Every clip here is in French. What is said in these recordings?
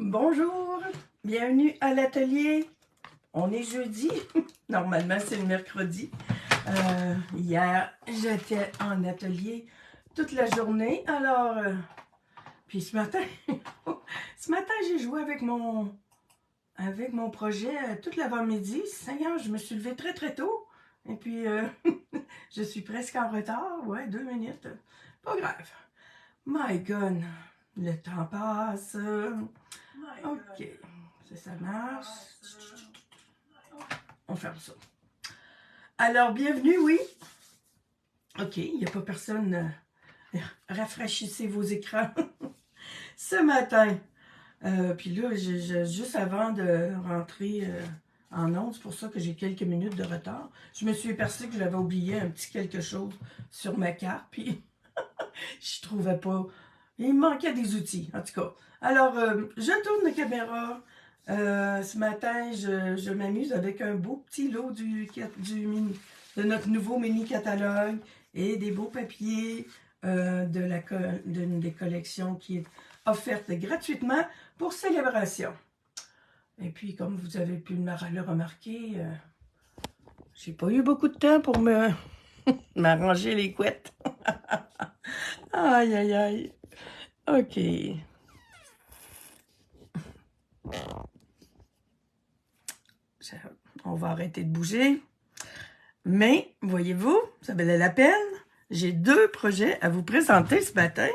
Bonjour, bienvenue à l'atelier. On est jeudi, normalement c'est le mercredi. Hier, j'étais en atelier toute la journée. Alors, puis ce matin, j'ai joué avec mon projet tout l'avant-midi. Seigneur, je me suis levée très très tôt. Et puis, je suis presque en retard. Ouais, 2 minutes. Pas grave. My God, le temps passe. Ok, ça marche. On ferme ça. Alors, bienvenue, oui. Ok, il n'y a pas personne. Rafraîchissez vos écrans. Ce matin, puis là, juste avant de rentrer en ondes, c'est pour ça que j'ai quelques minutes de retard. Je me suis aperçue que j'avais oublié un petit quelque chose sur ma carte, puis je trouvais pas. Il me manquait des outils, en tout cas. Alors, je tourne la caméra. Ce matin, je m'amuse avec un beau petit lot de notre nouveau mini-catalogue et des beaux papiers d'une des collections qui est offerte gratuitement pour célébration. Et puis, comme vous avez pu le remarquer, j'ai pas eu beaucoup de temps pour m'arranger les couettes. Aïe, aïe, aïe. OK. On va arrêter de bouger. Mais, voyez-vous, ça valait la peine. J'ai 2 projets à vous présenter ce matin.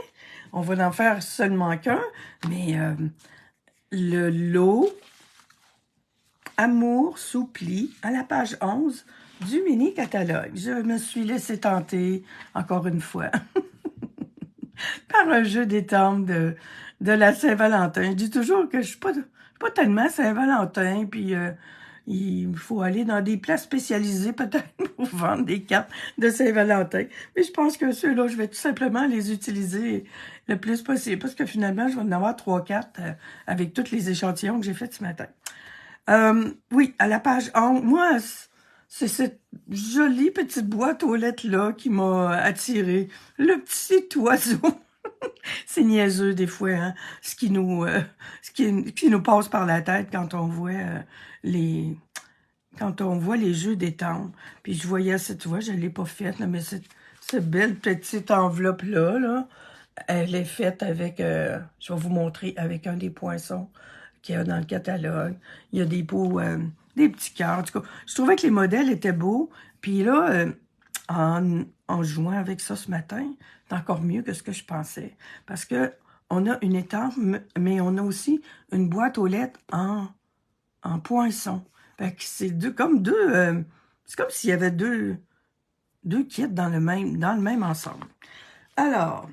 On va en faire seulement qu'un, mais le lot Amour soupli à la page 11 du mini-catalogue. Je me suis laissé tenter, encore une fois, par un jeu des temples de la Saint-Valentin. Je dis toujours que je suis pas tellement Saint-Valentin, puis il faut aller dans des places spécialisées peut-être pour vendre des cartes de Saint-Valentin. Mais je pense que ceux-là, je vais tout simplement les utiliser le plus possible, parce que finalement, je vais en avoir 3-4 avec tous les échantillons que j'ai faits ce matin. Oui, à la page 11, moi, c'est cette jolie petite boîte aux lettres-là qui m'a attirée. Le petit oiseau. C'est niaiseux des fois, hein, ce qui nous passe par la tête quand on voit les jeux des temples. Puis je voyais tu vois, je l'ai pas faite, là, mais cette belle petite enveloppe-là, là, elle est faite avec, je vais vous montrer, avec un des poinçons qu'il y a dans le catalogue. Il y a des pots, des petits cœurs. En tout cas, je trouvais que les modèles étaient beaux. Puis là, en jouant avec ça ce matin, c'est encore mieux que ce que je pensais. Parce que on a une étampe, mais on a aussi une boîte aux lettres en poinçon. Fait que c'est c'est comme s'il y avait deux kits dans le même ensemble. Alors,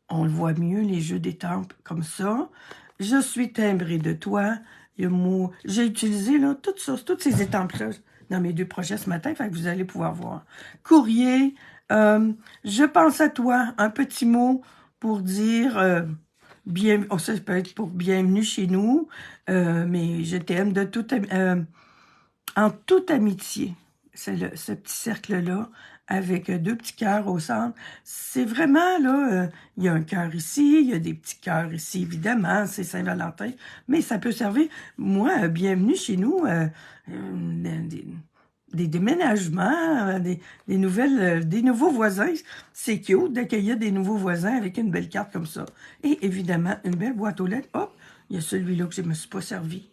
on le voit mieux, les jeux d'étampes comme ça. Je suis timbrée de toi. J'ai utilisé là, toutes ces étampes-là dans mes 2 projets ce matin, fait que vous allez pouvoir voir. Courrier, je pense à toi, un petit mot pour dire ça peut être pour bienvenue chez nous, mais je t'aime en toute amitié. C'est ce petit cercle-là, avec 2 petits cœurs au centre. C'est vraiment, là, il y a un cœur ici, il y a des petits cœurs ici, évidemment, c'est Saint-Valentin, mais ça peut servir, moi, bienvenue chez nous, des déménagements, des nouveaux voisins. C'est cute d'accueillir des nouveaux voisins avec une belle carte comme ça. Et évidemment, une belle boîte aux lettres. Hop, il y a celui-là que je ne me suis pas servi.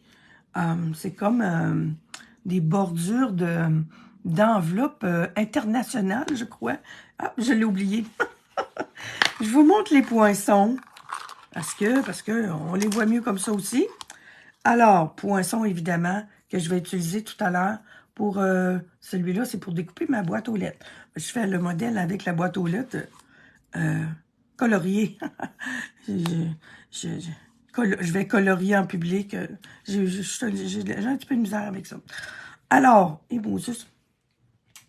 C'est comme des bordures d'enveloppes internationales, je crois. Ah, je l'ai oublié. Je vous montre les poinçons, parce que on les voit mieux comme ça aussi. Alors, poinçons, évidemment, que je vais utiliser tout à l'heure pour celui-là, c'est pour découper ma boîte aux lettres. Je fais le modèle avec la boîte aux lettres coloriée. Je vais colorier en public. J'ai un petit peu de misère avec ça. Alors, et bon, juste,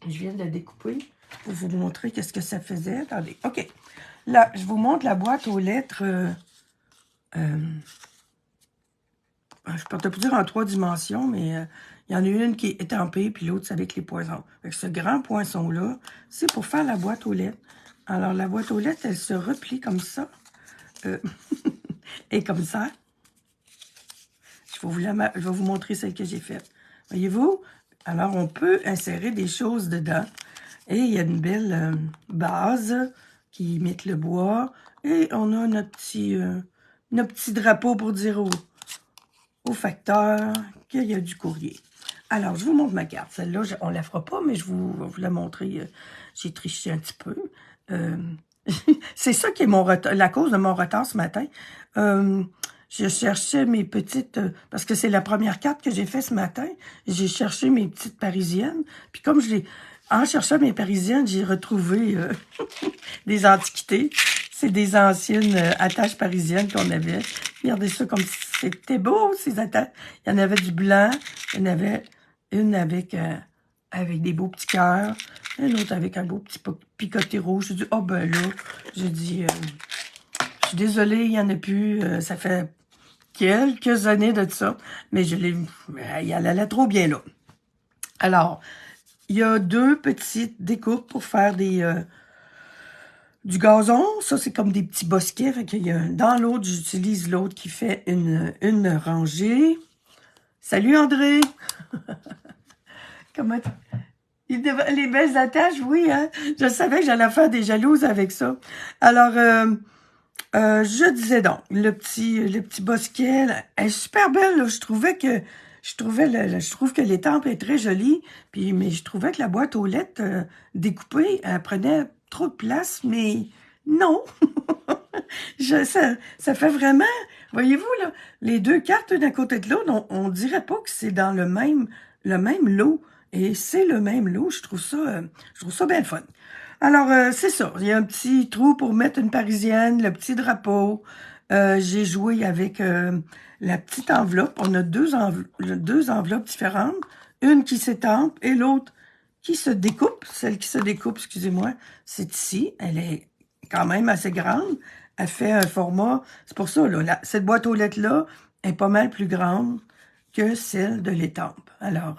je viens de le découper pour vous montrer qu'est-ce que ça faisait. Attendez, OK. Là, je vous montre la boîte aux lettres. Je peux te dire en 3 dimensions, mais il y en a une qui est étampée, puis l'autre, c'est avec les poinçons. Avec ce grand poinçon-là, c'est pour faire la boîte aux lettres. Alors, la boîte aux lettres, elle se replie comme ça. Et comme ça. je vais vous montrer celle que j'ai faite. Voyez-vous? Alors, on peut insérer des choses dedans. Et il y a une belle base qui imite le bois. Et on a notre petit drapeau pour dire au facteur qu'il y a du courrier. Alors, je vous montre ma carte. Celle-là, on ne la fera pas, mais je vais vous la montrer. J'ai triché un petit peu. C'est ça qui est la cause de mon retard ce matin. Je cherchais mes petites... parce que c'est la première carte que j'ai faite ce matin. J'ai cherché mes petites parisiennes. Puis comme en cherchant mes parisiennes, j'ai retrouvé des antiquités. C'est des anciennes attaches parisiennes qu'on avait. Regardez ça comme c'était beau, ces attaches. Il y en avait du blanc. Il y en avait une avec des beaux petits cœurs. Une autre avec un beau petit picoté rouge. J'ai dit, oh ben là, j'ai dit, je suis désolée, il n'y en a plus. Ça fait quelques années de ça. Mais elle allait trop bien là. Alors, il y a 2 petites découpes pour faire du gazon. Ça, c'est comme des petits bosquets. Fait qu'il y a, dans l'autre, j'utilise l'autre qui fait une rangée. Salut André! Comment les belles attaches, oui, hein? Je savais que j'allais faire des jalouses avec ça. Alors, je disais donc, le petit bosquet, là, elle est super belle, là. Je trouve que l'étampe est très jolie, mais je trouvais que la boîte aux lettres découpée, elle prenait trop de place, mais non. Ça fait vraiment, voyez-vous, là, les 2 cartes d'un côté de l'autre, on dirait pas que c'est dans le même lot. Et c'est le même lot, je trouve ça bien fun. Alors, c'est ça, il y a un petit trou pour mettre une parisienne, le petit drapeau. J'ai joué avec la petite enveloppe. On a deux enveloppes différentes. Une qui s'étampe et l'autre qui se découpe. Celle qui se découpe, excusez-moi, c'est ici. Elle est quand même assez grande. Elle fait un format... C'est pour ça, là, cette boîte aux lettres-là est pas mal plus grande que celle de l'étampe. Alors,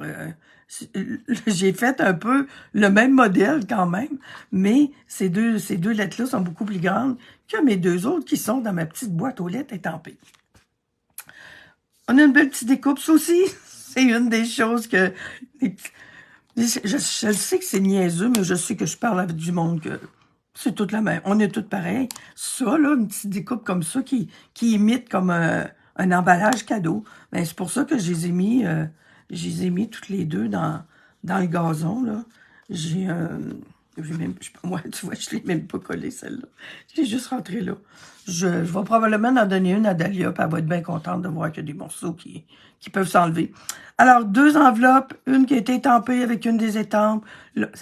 j'ai fait un peu le même modèle quand même, mais ces deux lettres-là sont beaucoup plus grandes que mes 2 autres qui sont dans ma petite boîte aux lettres étampée. On a une belle petite découpe, ça aussi. C'est une des choses que... Je sais que c'est niaiseux, mais je sais que je parle avec du monde que c'est toute la même. On est toutes pareilles. Ça, là, une petite découpe comme ça qui imite comme un emballage cadeau. Ben, c'est pour ça que je les ai mis toutes les 2 dans le gazon, là. Moi, tu vois, je l'ai même pas collé, celle-là. Je l'ai juste rentrée là. Je vais probablement en donner une à Dahlia, puis elle va être bien contente de voir qu'il y a des morceaux qui peuvent s'enlever. Alors, 2 enveloppes, une qui a été étampée avec une des étampes.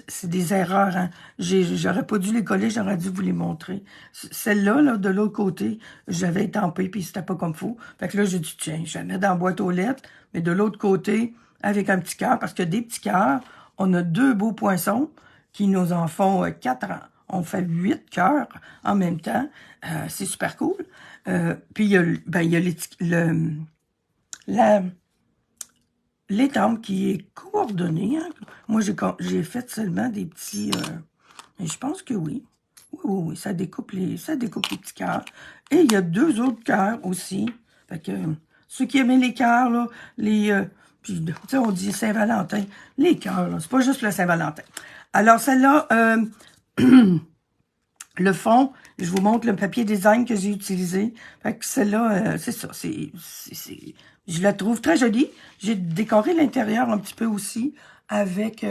C'est des erreurs, hein. J'aurais pas dû les coller, j'aurais dû vous les montrer. Celle-là, là, de l'autre côté, j'avais étampé, puis c'était pas comme faut. Fait que là, j'ai dit, tiens, je la mets dans la boîte aux lettres, mais de l'autre côté, avec un petit cœur, parce que des petits cœurs, on a 2 beaux poinçons qui nous en font 4 ans. On fait 8 cœurs en même temps. C'est super cool. Puis, il y a l'étampe qui est coordonnée. Hein. Moi, j'ai fait seulement des petits... mais je pense que oui. Oui, ça découpe les petits cœurs. Et il y a 2 autres cœurs aussi. Fait que ceux qui aimaient les cœurs, là, puis, tu sais, on dit Saint-Valentin. Les cœurs, là, c'est pas juste le Saint-Valentin. Alors, celle-là, le fond, je vous montre le papier design que j'ai utilisé. Fait que celle-là, c'est ça. Je la trouve très jolie. J'ai décoré l'intérieur un petit peu aussi avec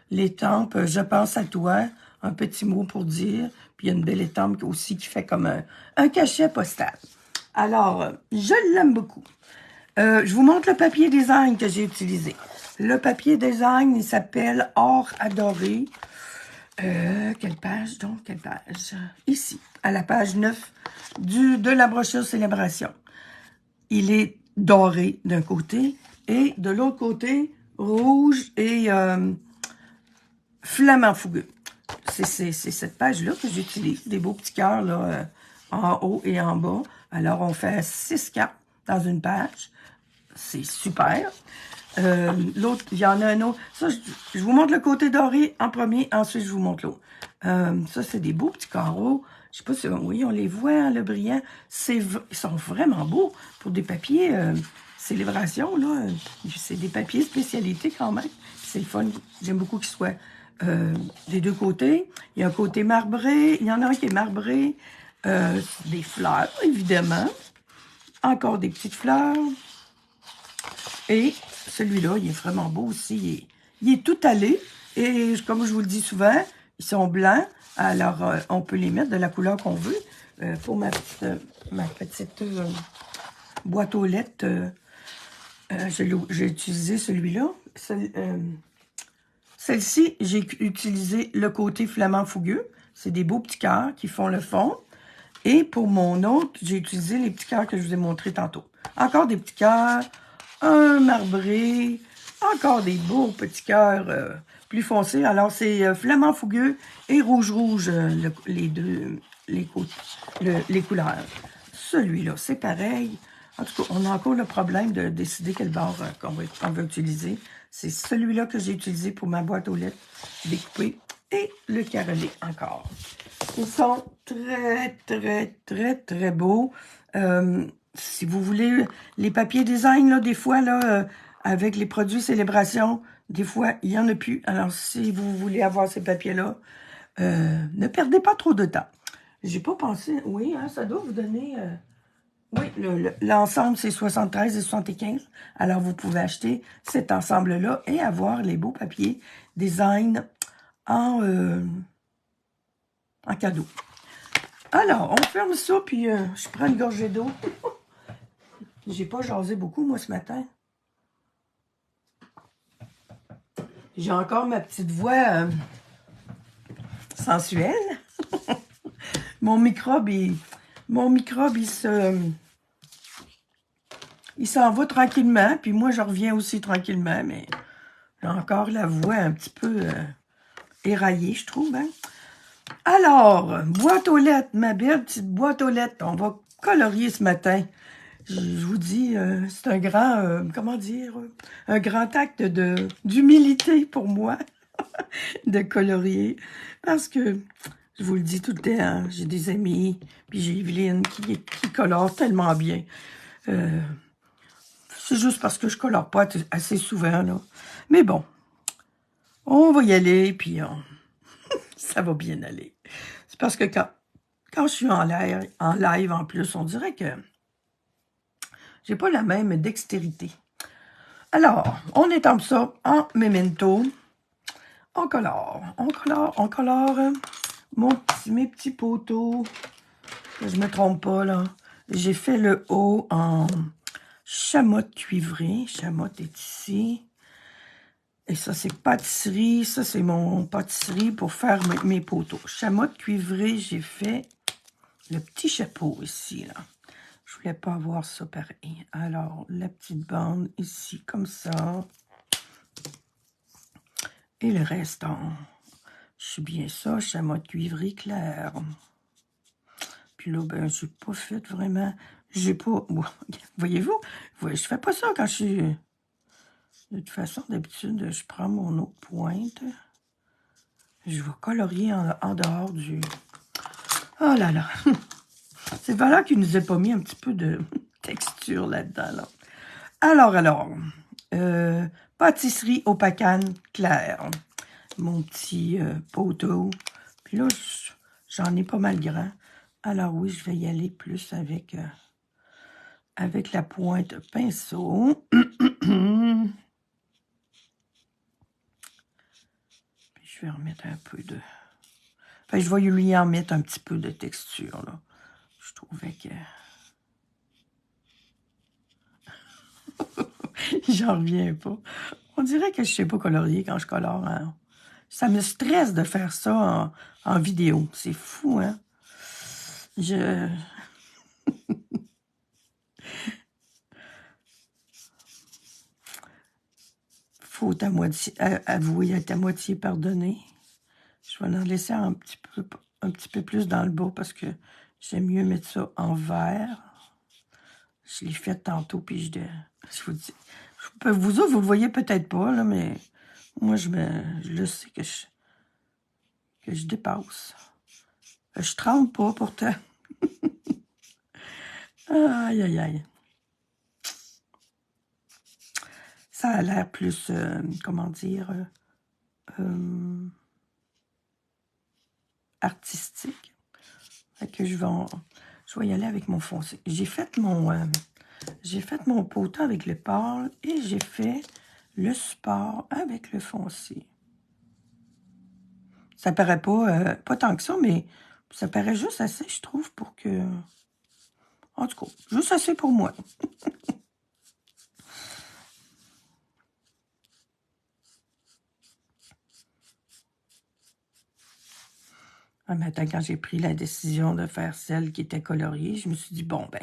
l'étampe « Je pense à toi ». Un petit mot pour dire. Puis il y a une belle étampe aussi qui fait comme un cachet postal. Alors, je l'aime beaucoup. Je vous montre le papier design que j'ai utilisé. Le papier design, il s'appelle Or Adoré. Quelle page donc? Quelle page? Ici, à la page 9 de la brochure Célébration. Il est doré d'un côté et de l'autre côté, rouge et flamant fougueux. C'est cette page-là que j'utilise. Des beaux petits cœurs là, en haut et en bas. Alors, on fait 6 cartes dans une page. C'est super. L'autre, il y en a un autre. Ça, je vous montre le côté doré en premier, ensuite je vous montre l'autre. Ça, c'est des beaux petits carreaux. Je sais pas si oui, on les voit, hein, le brillant. Ils sont vraiment beaux pour des papiers célébration, là. C'est des papiers spécialité quand même. C'est le fun. J'aime beaucoup qu'ils soient des deux côtés. Il y a un côté marbré. Il y en a un qui est marbré. Des fleurs, évidemment. Encore des petites fleurs. Et celui-là, il est vraiment beau aussi. Il est tout allé. Et comme je vous le dis souvent, ils sont blancs. Alors, on peut les mettre de la couleur qu'on veut. Pour ma petite boîte aux lettres, j'ai utilisé celui-là. Celle-ci, j'ai utilisé le côté flamand fougueux. C'est des beaux petits cœurs qui font le fond. Et pour mon autre, j'ai utilisé les petits cœurs que je vous ai montrés tantôt. Encore des petits cœurs, un marbré, encore des beaux petits cœurs plus foncés. Alors, c'est flamand fougueux et rouge-rouge, les couleurs. Celui-là, c'est pareil. En tout cas, on a encore le problème de décider quel bord qu'on va utiliser. C'est celui-là que j'ai utilisé pour ma boîte aux lettres découpée et le carrelé encore. Ils sont très, très, très, très beaux. Si vous voulez, les papiers design, là, des fois, là, avec les produits célébration, des fois, il n'y en a plus. Alors, si vous voulez avoir ces papiers-là, ne perdez pas trop de temps. J'ai pas pensé... Oui, hein, ça doit vous donner... oui, l'ensemble, c'est 73 et 75. Alors, vous pouvez acheter cet ensemble-là et avoir les beaux papiers design en cadeau. Alors, on ferme ça, puis je prends une gorgée d'eau. J'ai pas jasé beaucoup, moi, ce matin. J'ai encore ma petite voix sensuelle. Mon microbe, il s'en va tranquillement, puis moi, je reviens aussi tranquillement, mais j'ai encore la voix un petit peu éraillée, je trouve. Hein? Alors, boîte aux lettres, ma belle petite boîte aux lettres. On va colorier ce matin. Je vous dis, c'est un grand, comment dire, un grand acte d'humilité pour moi de colorier. Parce que, je vous le dis tout le temps, hein, j'ai des amis, puis j'ai Evelyne qui colore tellement bien. C'est juste parce que je colore pas assez souvent, là. Mais bon, on va y aller, puis ça va bien aller. C'est parce que quand je suis en live en plus, on dirait que j'ai pas la même dextérité. Alors, on étampe ça en memento. On colore mes petits poteaux. Je me trompe pas, là. J'ai fait le haut en chamotte cuivrée. Chamotte est ici. Et ça, c'est pâtisserie. Ça, c'est mon pâtisserie pour faire mes poteaux. Chamotte cuivrée, j'ai fait le petit chapeau ici, là. Je voulais pas avoir ça pareil. Alors, la petite bande ici, comme ça. Et le restant, je suis bien ça, chamotte cuivrée claire. Puis là, ben, j'ai pas fait vraiment... J'ai pas... Voyez-vous, je fais pas ça quand je suis... De toute façon, d'habitude, je prends mon autre pointe. Je vais colorier en dehors du... Oh là là! C'est valable qu'il nous ait pas mis un petit peu de texture là-dedans, là. Alors, pâtisserie au pacane clair. Mon petit poteau. Puis là, j'en ai pas mal grand. Alors oui, je vais y aller plus avec la pointe pinceau. Puis je vais remettre un peu de... Enfin, je vais lui en mettre un petit peu de texture, là. Je trouvais que... J'en reviens pas. On dirait que je sais pas colorier quand je colore. Hein. Ça me stresse de faire ça en vidéo. C'est fou, hein? Faut avouer à ta moitié pardonner. Je vais en laisser un petit peu plus dans le bas parce que j'aime mieux mettre ça en vert. Je l'ai fait tantôt, puis je vous dis... Vous autres, vous le voyez peut-être pas, là, mais moi, je le sais que je dépasse. Je tremble pas pourtant. Aïe, aïe, aïe. Ça a l'air plus, comment dire, artistique. Fait que je vais y aller avec mon foncé. J'ai fait mon potin avec le pâle et j'ai fait le support avec le foncé. Ça paraît pas tant que ça, mais ça paraît juste assez, je trouve, pour que... En tout cas, juste assez pour moi. Un matin, quand j'ai pris la décision de faire celle qui était coloriée, je me suis dit, bon, ben,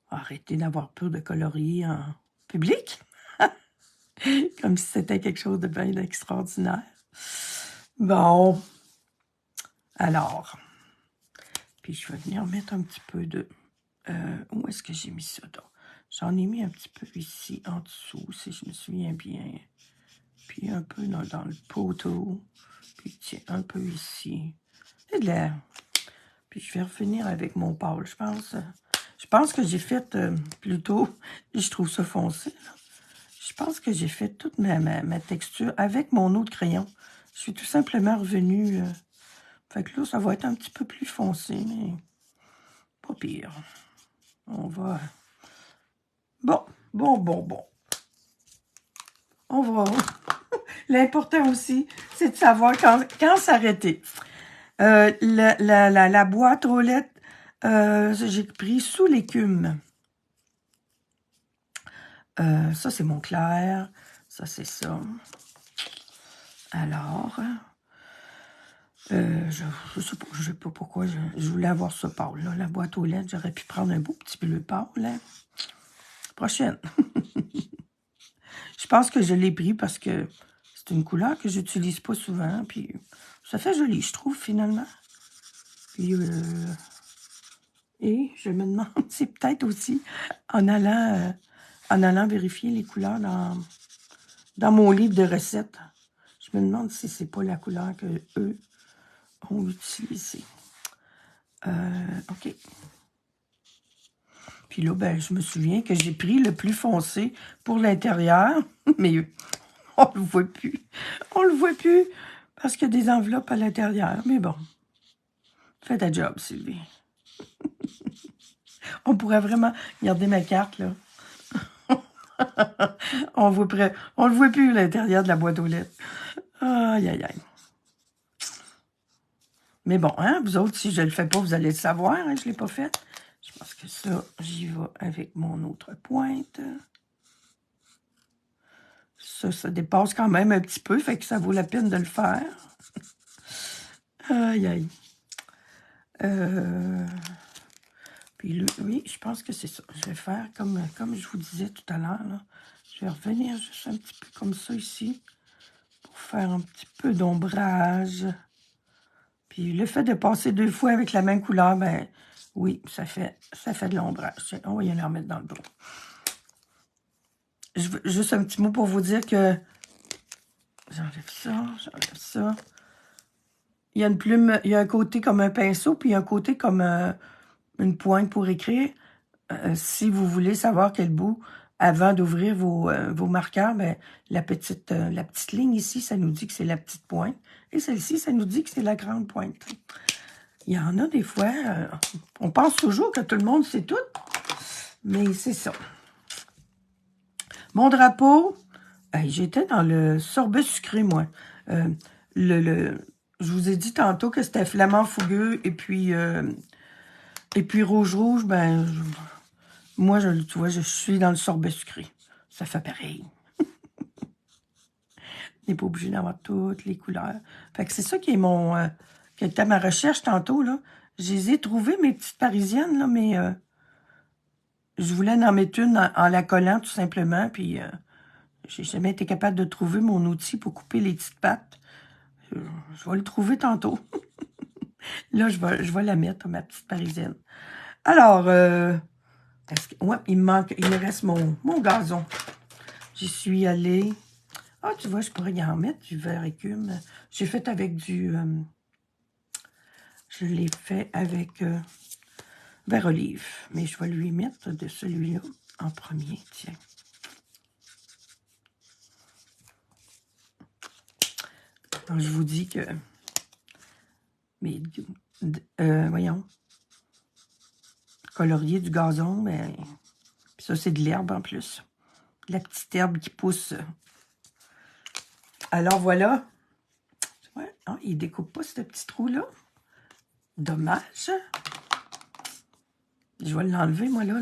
arrêtez d'avoir peur de colorier en public. Comme si c'était quelque chose de bien extraordinaire. Bon. Alors. Puis je vais venir mettre un petit peu de... où est-ce que j'ai mis ça? J'en ai mis un petit peu ici, en dessous, si je me souviens bien. Puis un peu dans le poteau. Puis tiens, un peu ici. C'est de l'air. Puis je vais revenir avec mon pâle, je pense. Je pense que j'ai fait plutôt... Je trouve ça foncé, là. Je pense que j'ai fait toute ma texture avec mon autre crayon. Je suis tout simplement revenue... fait que là, ça va être un petit peu plus foncé, mais pas pire. On va... Bon. On va... L'important aussi, c'est de savoir quand s'arrêter. La boîte aux lettres, j'ai pris sous l'écume. Ça, c'est mon clair. Ça, c'est ça. Alors, je sais pas pourquoi je voulais avoir ce pâle là. La boîte aux lettres, j'aurais pu prendre un beau petit bleu pâle. Hein. Prochaine. Je pense que je l'ai pris parce que c'est une couleur que j'utilise pas souvent. Puis ça fait joli, je trouve, finalement. Puis, et je me demande, c'est peut-être aussi en allant vérifier les couleurs dans mon livre de recettes. Je me demande si c'est pas la couleur que eux ont utilisée. OK. Puis là, ben, je me souviens que j'ai pris le plus foncé pour l'intérieur, mais on le voit plus. On le voit plus parce qu'il y a des enveloppes à l'intérieur. Mais bon, fais ta job, Sylvie. On pourrait vraiment garder ma carte, là. On le voit plus, l'intérieur de la boîte aux lettres. Aïe, aïe, aïe. Mais bon, hein, vous autres, si je le fais pas, vous allez le savoir, hein, je l'ai pas fait. Je pense que ça, j'y vais avec mon autre pointe. Ça dépasse quand même un petit peu, fait que ça vaut la peine de le faire. Aïe, aïe. Puis là, oui, je pense que c'est ça. Je vais faire comme je vous disais tout à l'heure. Je vais revenir juste un petit peu comme ça ici pour faire un petit peu d'ombrage. Puis le fait de passer 2 fois avec la même couleur, ben oui, ça fait de l'ombrage. On va y aller en mettre dans le dos. Juste un petit mot pour vous dire que j'enlève ça. Il y a une plume, il y a un côté comme un pinceau, puis il y a un côté comme une pointe pour écrire. Si vous voulez savoir quel bout, avant d'ouvrir vos marqueurs, ben, la petite ligne ici, ça nous dit que c'est la petite pointe. Et celle-ci, ça nous dit que c'est la grande pointe. Il y en a des fois, on pense toujours que tout le monde sait tout, mais c'est ça. Mon drapeau, j'étais dans le sorbet sucré, moi. Je vous ai dit tantôt que c'était flamand fougueux et puis rouge, ben, moi, tu vois, je suis dans le sorbet sucré. Ça fait pareil. On n'est pas obligé d'avoir toutes les couleurs. Fait que c'est ça qui est qui était ma recherche tantôt, là. Je les ai trouvées, mes petites parisiennes, là, mais je voulais en mettre une en la collant, tout simplement, puis j'ai jamais été capable de trouver mon outil pour couper les petites pattes. Je vais le trouver tantôt. Là, je vais la mettre, ma petite parisienne. Alors, ouais, il me reste mon gazon. J'y suis allée. Ah, tu vois, je pourrais y en mettre du verre écume. J'ai fait avec du Je l'ai fait avec vert olive. Mais je vais lui mettre de celui-là en premier, tiens. Alors, je vous dis que... Mais, voyons. Colorier du gazon, mais... ça, c'est de l'herbe en plus. La petite herbe qui pousse. Alors, voilà. Ouais. Oh, il ne découpe pas ce petit trou-là. Dommage. Je vais l'enlever, moi, là.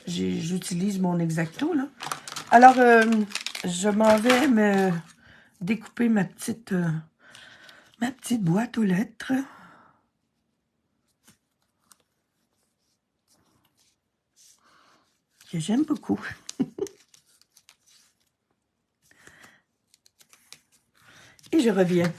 J'utilise mon X-Acto, là. Alors, je m'en vais me découper ma petite boîte aux lettres. Que j'aime beaucoup. Et je reviens.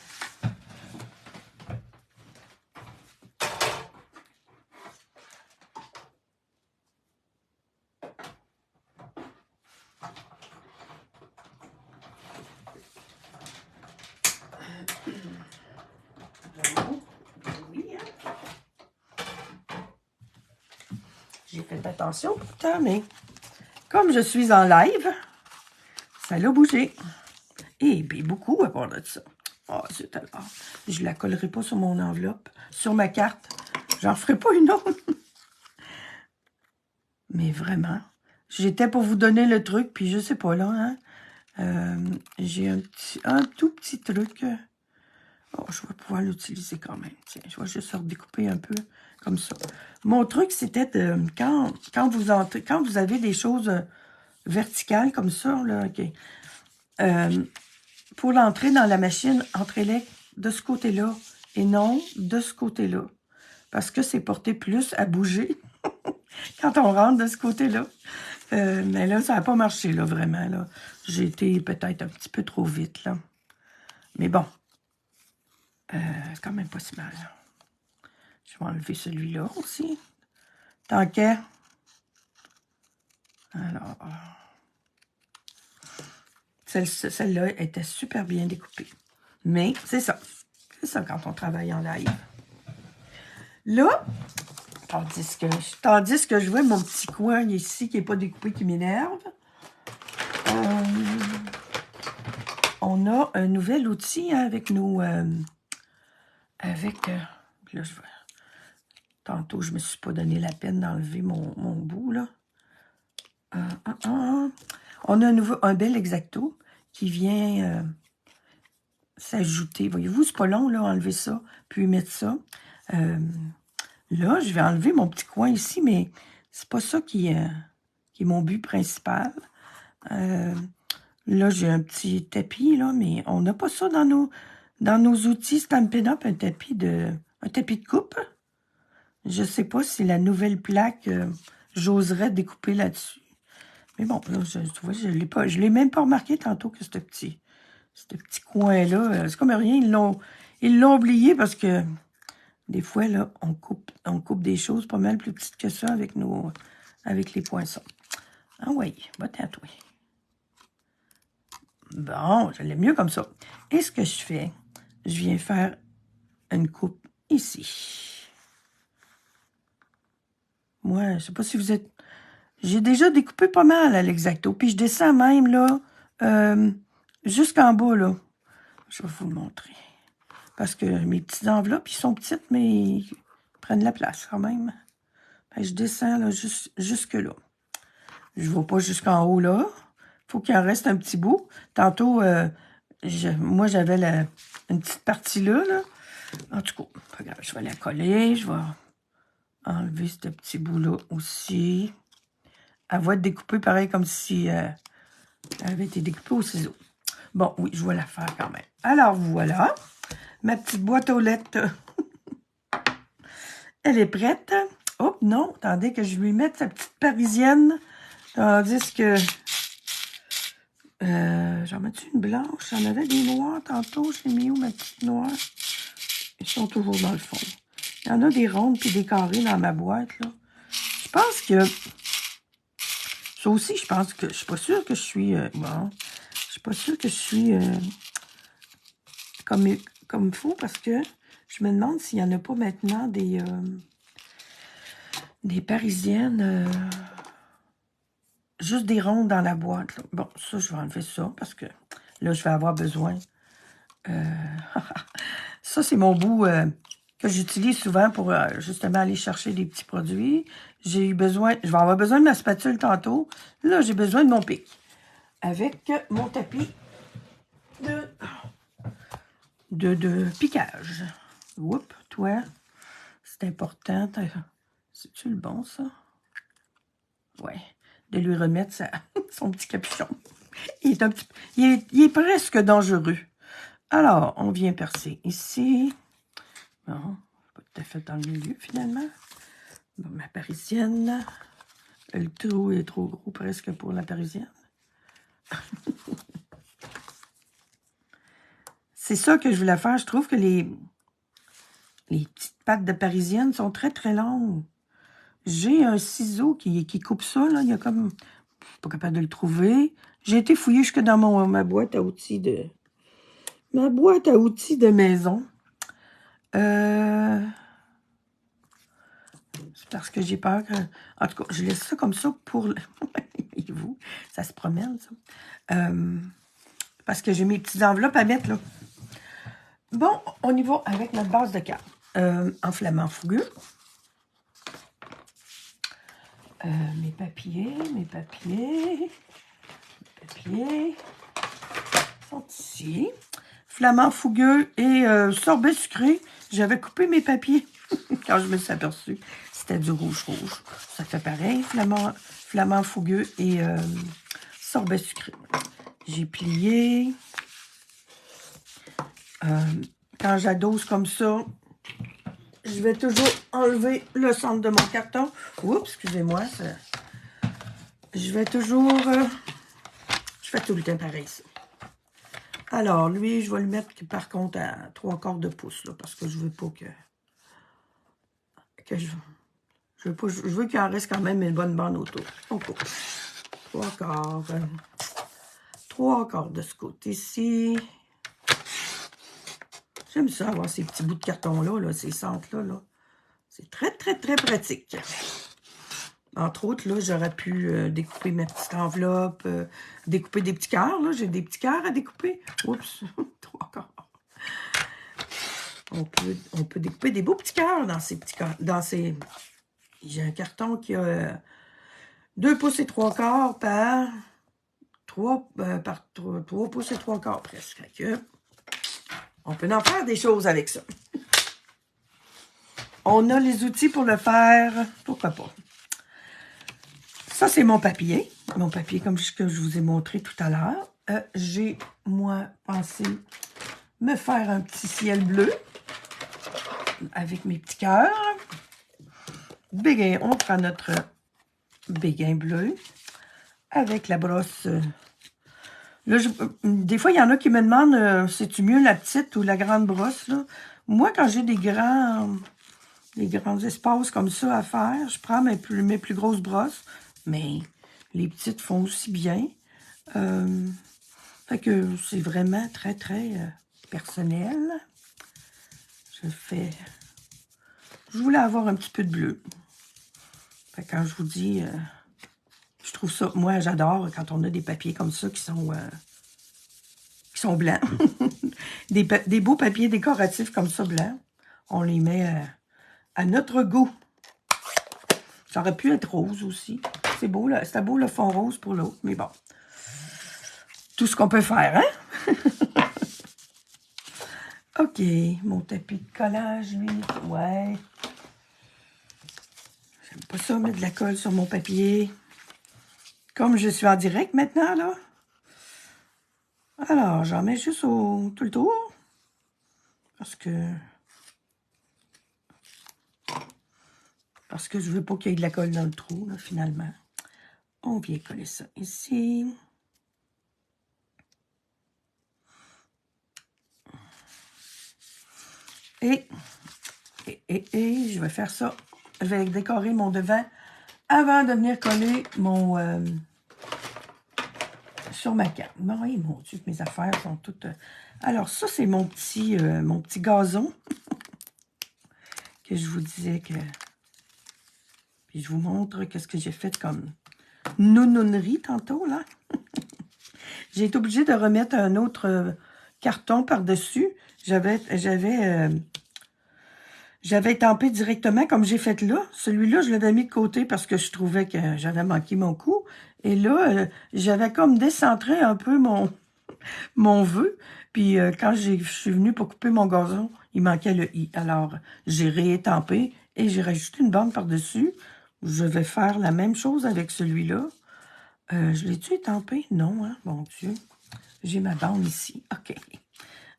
J'ai fait attention pourtant, mais comme je suis en live, ça l'a bougé. Et puis beaucoup à part de ça. Oh, c'est alors. Je la collerai pas sur mon enveloppe, sur ma carte. J'en ferai pas une autre. Mais vraiment, j'étais pour vous donner le truc, puis je sais pas là, hein. J'ai un tout petit truc. Oh, je vais pouvoir l'utiliser quand même. Tiens, je vais juste redécouper un peu comme ça. Mon truc, c'était de quand vous avez des choses verticales comme ça, là, OK. Pour l'entrer dans la machine, entrez-les de ce côté-là et non de ce côté-là. Parce que c'est porté plus à bouger quand on rentre de ce côté-là. Mais là, ça n'a pas marché, là, vraiment. Là. J'ai été peut-être un petit peu trop vite, là. Mais bon, quand même pas si mal. Je vais enlever celui-là aussi. Tant qu'à. Alors, celle-là était super bien découpée. Mais c'est ça. C'est ça quand on travaille en live. Là, tandis que je vois mon petit coin ici qui n'est pas découpé, qui m'énerve, on a un nouvel outil hein, avec nos... là, je vois. Tantôt, je ne me suis pas donné la peine d'enlever mon bout, là. On a un bel X-Acto qui vient s'ajouter. Voyez-vous, c'est pas long, là, enlever ça, puis mettre ça. Là, je vais enlever mon petit coin ici, mais c'est pas ça qui est mon but principal. Là, j'ai un petit tapis, là, mais on n'a pas ça dans nos outils Stampin' Up, un tapis de coupe. Je sais pas si la nouvelle plaque, j'oserais découper là-dessus. Mais bon, là, tu vois, je l'ai même pas remarqué tantôt que ce petit coin-là, c'est comme rien, ils l'ont oublié parce que des fois, là, on coupe des choses pas mal plus petites que ça avec les poinçons. Ah oui, va tatouer. Bon, je l'aime mieux comme ça. Et ce que je fais, je viens faire une coupe ici. Moi, je sais pas si vous êtes... J'ai déjà découpé pas mal à l'X-Acto. Puis je descends même, là, jusqu'en bas, là. Je vais vous le montrer. Parce que mes petites enveloppes, ils sont petites, mais ils prennent la place quand même. Fait que je descends, là, jusque là. Je ne vais pas jusqu'en haut, là. Faut qu'il en reste un petit bout. Tantôt, moi, j'avais une petite partie là, là. En tout cas, regarde, je vais la coller. Je vais enlever ce petit bout-là aussi. Elle va être découpée pareil comme si elle avait été découpée au ciseau. Bon, oui, je vais la faire quand même. Alors, voilà. Ma petite boîte aux lettres. Elle est prête. Oh, non, attendez que je lui mette sa petite parisienne. Tandis que... j'en mets-tu une blanche? J'en avais des noirs tantôt. Je l'ai mis où, ma petite noire? Ils sont toujours dans le fond. Il y en a des rondes puis des carrés dans ma boîte, là. Je pense que... Ça aussi, je pense que... Je suis pas sûre que je suis... bon, je suis pas sûre que je suis... comme il faut, parce que Je me demande s'il n'y en a pas maintenant des parisiennes, juste des rondes dans la boîte. Là. Bon, ça, je vais enlever ça parce que là, je vais avoir besoin. Ça, c'est mon bout que j'utilise souvent pour justement aller chercher des petits produits. J'ai eu besoin, je vais avoir besoin de ma spatule tantôt. Là, j'ai besoin de mon pic. Avec mon tapis de piquage. Oups, toi, c'est important. C'est-tu le bon, ça? Ouais, de lui remettre son petit capuchon. Il est presque dangereux. Alors, on vient percer ici. Bon, pas tout à fait dans le milieu, finalement. Bon, ma parisienne. Le trou est trop gros presque pour la parisienne. C'est ça que je voulais faire. Je trouve que les petites pattes de parisienne sont très, très longues. J'ai un ciseau qui coupe ça, là. Il y a comme... Je suis pas capable de le trouver. J'ai été fouiller jusque dans ma boîte à outils de... Ma boîte à outils de maison. C'est parce que j'ai peur que... En tout cas, je laisse ça comme ça pour... vous, ça se promène, ça. Parce que j'ai mes petites enveloppes à mettre, là. Bon, on y va avec notre base de cartes. En flamand fougueux. Mes papiers sont ici. Flamand fougueux et sorbet sucré. J'avais coupé mes papiers quand je me suis aperçue. C'était du rouge-rouge. Ça fait pareil, flamand fougueux et sorbet sucré. J'ai plié. Quand j'adosse comme ça, je vais toujours enlever le centre de mon carton. Oups, excusez-moi. Je vais toujours... je fais tout le temps pareil, ça. Alors, lui, je vais le mettre, par contre, à 3/4 de pouce, là, parce que je veux pas je veux qu'il en reste quand même une bonne bande autour. On coupe. 3/4. 3/4 de ce côté-ci. J'aime ça, avoir ces petits bouts de carton-là, là, ces centres-là. Là. C'est très, très, très pratique. Entre autres, là, j'aurais pu découper ma petite enveloppe, découper des petits cœurs. Là, j'ai des petits cœurs à découper. Oups, 3/4. On peut découper des beaux petits cœurs dans ces petits cœurs. J'ai un carton qui a 2 pouces et 3/4 par 3 pouces et 3/4 presque. On peut en faire des choses avec ça. On a les outils pour le faire. Pourquoi pas? Ça, c'est mon papier. Mon papier, comme je vous ai montré tout à l'heure. J'ai, moi, pensé me faire un petit ciel bleu avec mes petits cœurs. Béguin, on prend notre béguin bleu avec la brosse. Là, des fois, il y en a qui me demandent, c'est-tu mieux la petite ou la grande brosse? Là? Moi, quand j'ai des grands espaces comme ça à faire, je prends mes plus grosses brosses, mais les petites font aussi bien. Fait que c'est vraiment très, très personnel. Je voulais avoir un petit peu de bleu. Fait que quand je vous dis, je trouve ça, moi j'adore quand on a des papiers comme ça qui sont blancs. des beaux papiers décoratifs comme ça blancs. On les met à notre goût. Ça aurait pu être rose aussi. C'est beau, là. C'était beau le fond rose pour l'autre, mais bon. Tout ce qu'on peut faire, hein? OK, mon tapis de collage, lui, ouais. J'aime pas ça, mettre de la colle sur mon papier. Comme je suis en direct maintenant, là. Alors, j'en mets juste tout le tour. Parce que je veux pas qu'il y ait de la colle dans le trou, là, finalement. On vient coller ça ici. Et je vais faire ça. Je vais décorer mon devant avant de venir coller mon... sur ma carte. Bon, oui, mon Dieu, mes affaires sont toutes... Alors, ça, c'est mon petit gazon. que je vous disais que... Puis je vous montre qu'est-ce que j'ai fait comme nounounerie tantôt, là. J'ai été obligée de remettre un autre carton par-dessus. J'avais étampé directement comme j'ai fait là. Celui-là, je l'avais mis de côté parce que je trouvais que j'avais manqué mon coup. Et là, j'avais comme décentré un peu mon vœu. Puis quand je suis venue pour couper mon gazon, il manquait le « i ». Alors, j'ai réétampé et j'ai rajouté une bande par-dessus. Je vais faire la même chose avec celui-là. Je l'ai-tu étampé? Non, hein? Mon Dieu. J'ai ma bande ici. OK.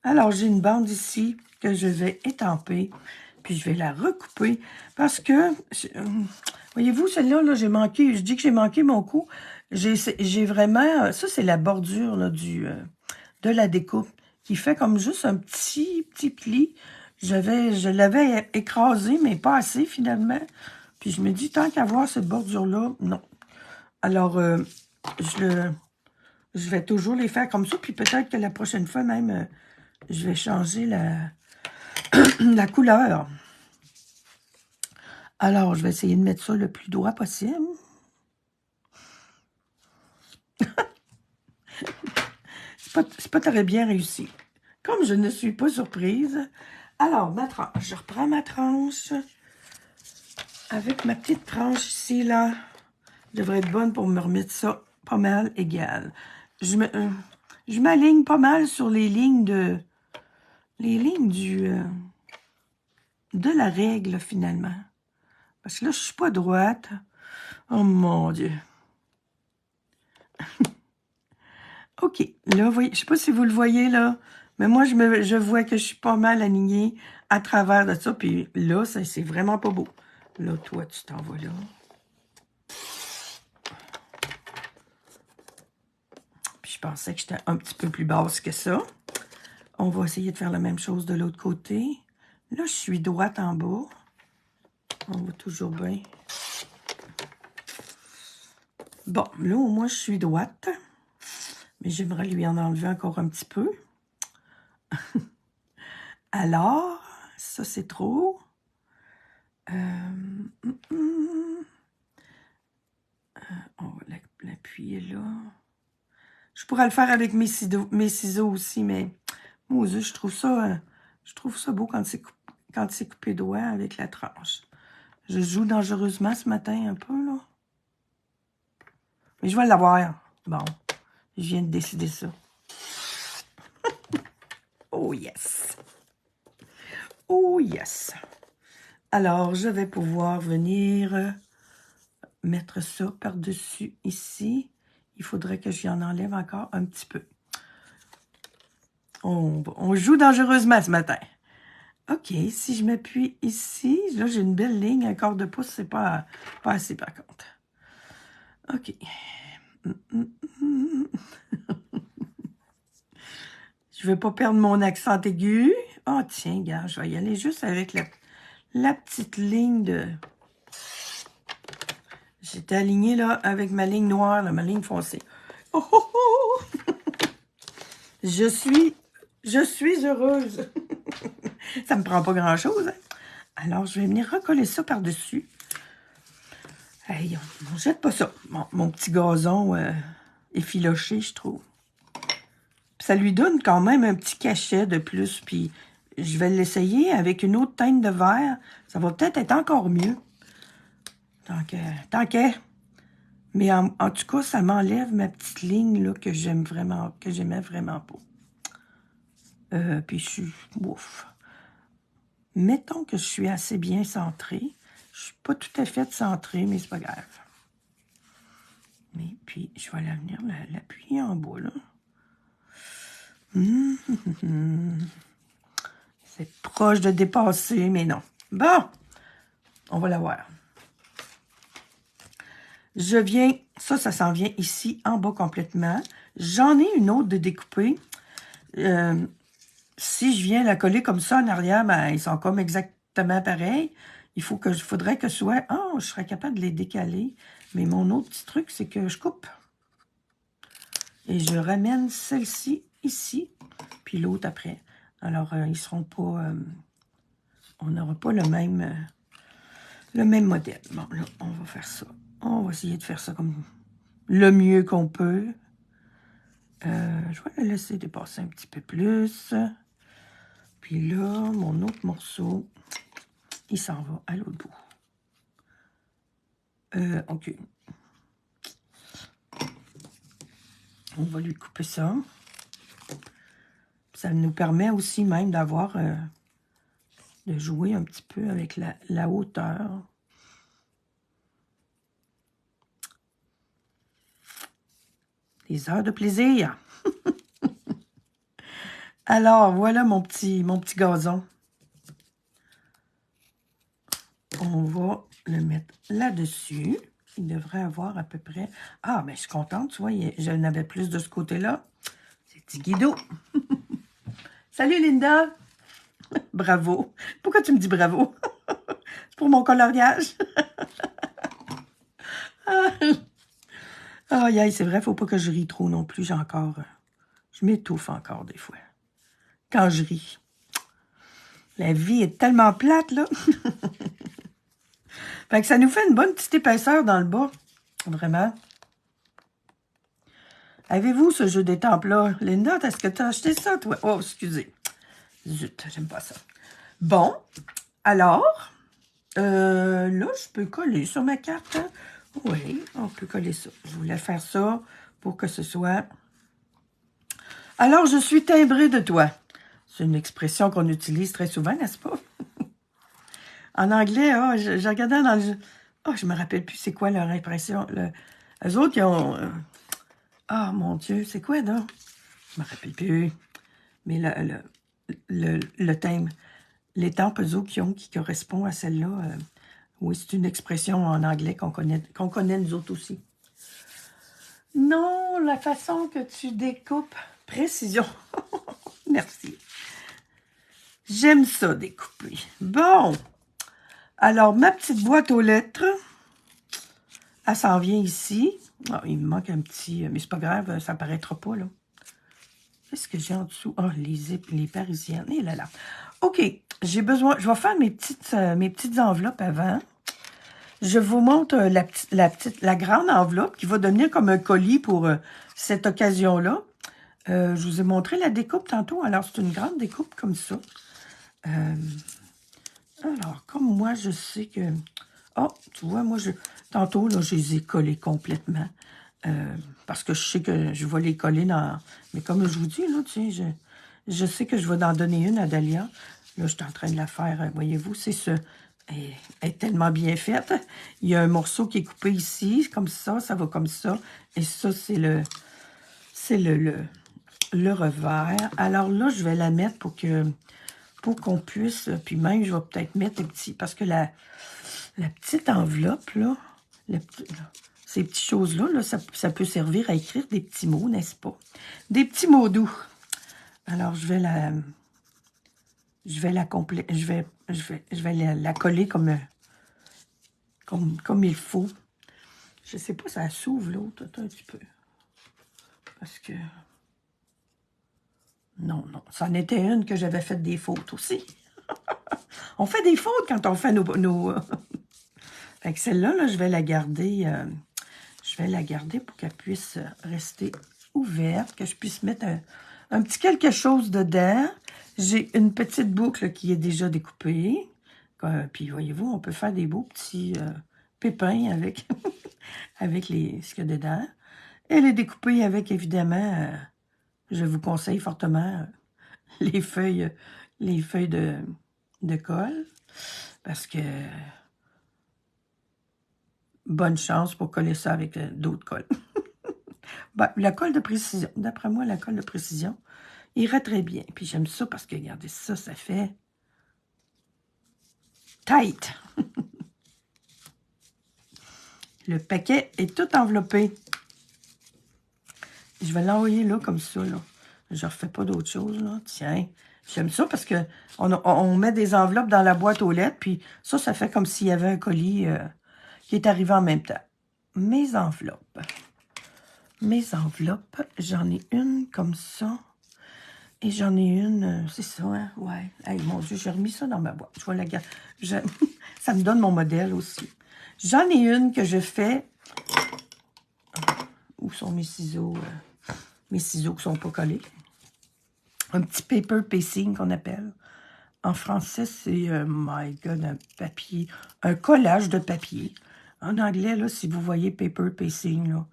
Alors, j'ai une bande ici que je vais étamper. Puis, je vais la recouper parce que, voyez-vous, celle-là, là, j'ai manqué. Je dis que j'ai manqué mon coup. J'ai vraiment... Ça, c'est la bordure là, de la découpe qui fait comme juste un petit pli. Je l'avais écrasé, mais pas assez, finalement. Puis, je me dis, tant qu'à voir cette bordure-là, non. Alors, je vais toujours les faire comme ça. Puis, peut-être que la prochaine fois, même... je vais changer la couleur. Alors, je vais essayer de mettre ça le plus droit possible. C'est pas très bien réussi. Comme je ne suis pas surprise. Alors, ma tranche. Je reprends ma tranche. Avec ma petite tranche ici, là. Je devrais être bonne pour me remettre ça pas mal égal. Je m'aligne pas mal sur les lignes de la règle, finalement. Parce que là, je suis pas droite. Oh, mon Dieu. OK. Là, vous voyez, je sais pas si vous le voyez, là. Mais moi, je vois que je suis pas mal alignée à travers de ça. Puis là, c'est vraiment pas beau. Là, toi, tu t'en vas là. Puis je pensais que j'étais un petit peu plus basse que ça. On va essayer de faire la même chose de l'autre côté. Là, je suis droite en bas. On va toujours bien. Bon, là, au moins, je suis droite. Mais j'aimerais lui en enlever encore un petit peu. Alors, ça, c'est trop. On va l'appuyer là. Je pourrais le faire avec mes ciseaux aussi, mais moi, je trouve ça beau quand c'est coupé droit avec la tranche. Je joue dangereusement ce matin un peu, là. Mais je vais l'avoir. Bon, je viens de décider ça. Oh yes! Oh yes! Alors, je vais pouvoir venir mettre ça par-dessus ici. Il faudrait que j'y en enlève encore un petit peu. On joue dangereusement ce matin. OK, si je m'appuie ici, là, j'ai une belle ligne. Un quart de pouce, c'est pas assez, par contre. OK. Je vais pas perdre mon accent aigu. Oh, tiens, gars, je vais y aller juste avec la petite ligne de... J'étais alignée, là, avec ma ligne noire, là, ma ligne foncée. Oh, oh, oh! Je suis heureuse. Ça me prend pas grand-chose. Hein? Alors, je vais venir recoller ça par-dessus. Hey, on jette pas ça. Mon petit gazon effiloché, je trouve. Puis ça lui donne quand même un petit cachet de plus. Puis je vais l'essayer avec une autre teinte de verre. Ça va peut-être être encore mieux. Tant qu'à. Mais en tout cas, ça m'enlève ma petite ligne là, que j'aimais vraiment pas. Puis je suis... Ouf. Mettons que je suis assez bien centrée. Je suis pas tout à fait centrée, mais c'est pas grave. Mais puis, je vais venir l'appuyer en bas, là. C'est proche de dépasser, mais non. Bon, on va la voir. Je viens, ça s'en vient ici, en bas complètement. J'en ai une autre de découper. Si je viens la coller comme ça en arrière, ben, ils sont comme exactement pareils. Faudrait que ce soit... Oh, je serais capable de les décaler. Mais mon autre petit truc, c'est que je coupe. Et je ramène celle-ci ici, puis l'autre après. Alors, ils seront pas... on n'aura pas le même modèle. Bon, là, on va faire ça. On va essayer de faire ça comme le mieux qu'on peut. Je vais le laisser dépasser un petit peu plus. Puis là, mon autre morceau, il s'en va à l'autre bout. OK. On va lui couper ça. Ça nous permet aussi même d'avoir, de jouer un petit peu avec la hauteur. Des heures de plaisir. Alors, voilà mon petit gazon. On va le mettre là-dessus. Il devrait avoir à peu près... Ah, ben je suis contente, tu vois, j'en avais plus de ce côté-là. C'est petit Guido. Salut, Linda. Bravo. Pourquoi tu me dis bravo? C'est pour mon coloriage. Aïe, c'est vrai, faut pas que je rie trop non plus. Je m'étouffe encore des fois. Quand je ris. La vie est tellement plate, là. Fait que ça nous fait une bonne petite épaisseur dans le bas. Vraiment. Avez-vous ce jeu d'étampes-là? Linda, est-ce que tu as acheté ça, toi? Oh, excusez. Zut, j'aime pas ça. Bon, alors, là, je peux coller sur ma carte. Oui, on peut coller ça. Je voulais faire ça pour que ce soit... Alors, je suis timbrée de toi. C'est une expression qu'on utilise très souvent, n'est-ce pas? En anglais, je regardais dans le... je me rappelle plus c'est quoi leur impression. Eux autres, ils ont... mon Dieu, c'est quoi, là? Je me rappelle plus. Mais le thème, l'étampe eux autres qui correspond à celle-là, oui, c'est une expression en anglais qu'on connaît nous autres aussi. Non, la façon que tu découpes, précision. Merci. J'aime ça, découper. Bon. Alors, ma petite boîte aux lettres, elle s'en vient ici. Oh, il me manque un petit... Mais c'est pas grave, ça paraîtra pas, là. Qu'est-ce que j'ai en dessous? Oh, les parisiennes. Et là, là. OK, j'ai besoin... Je vais faire mes petites enveloppes avant. Je vous montre la grande enveloppe qui va devenir comme un colis pour cette occasion-là. Je vous ai montré la découpe tantôt. Alors, c'est une grande découpe comme ça. Alors, comme moi, je sais que... Oh, tu vois, moi, tantôt, là, je les ai collés complètement. Parce que je sais que je vais les coller dans... Mais comme je vous dis, là, tu sais, je sais que je vais en donner une à Dahlia. Là, je suis en train de la faire, voyez-vous, c'est ce... Elle est tellement bien faite. Il y a un morceau qui est coupé ici, comme ça va comme ça. Et ça, c'est le revers. Alors là, je vais la mettre pour qu'on puisse... Puis même, je vais peut-être mettre des petits... Parce que la petite enveloppe, là, ces petites choses-là, là, ça peut servir à écrire des petits mots, n'est-ce pas? Des petits mots doux. Alors, je vais la coller comme il faut. Je sais pas, ça s'ouvre l'autre un petit peu. Parce que... Non, ça en était une que j'avais fait des fautes aussi. On fait des fautes quand on fait nos... Fait que celle-là, là, je vais la garder pour qu'elle puisse rester ouverte, que je puisse mettre un petit quelque chose dedans. J'ai une petite boucle qui est déjà découpée. Puis, voyez-vous, on peut faire des beaux petits pépins avec, avec ce qu'il y a dedans. Elle est découpée avec, évidemment, je vous conseille fortement les feuilles de colle. Parce que... Bonne chance pour coller ça avec d'autres colles. Ben, la colle de précision, d'après moi, la colle de précision irait très bien. Puis j'aime ça parce que, regardez, ça fait tight. Le paquet est tout enveloppé. Je vais l'envoyer là, comme ça, là. Je ne refais pas d'autre chose, là. Tiens, j'aime ça parce que on met des enveloppes dans la boîte aux lettres, puis ça fait comme s'il y avait un colis qui est arrivé en même temps. Mes enveloppes, j'en ai une comme ça. Et j'en ai une, c'est ça, hein? Ouais. Hey, mon Dieu, j'ai remis ça dans ma boîte. Je vais la garder. Ça me donne mon modèle aussi. J'en ai une que je fais. Où sont mes ciseaux? Mes ciseaux qui ne sont pas collés. Un petit paper pasting qu'on appelle. En français, c'est, my God, un papier, un collage de papier. En anglais, là, si vous voyez paper pasting, là,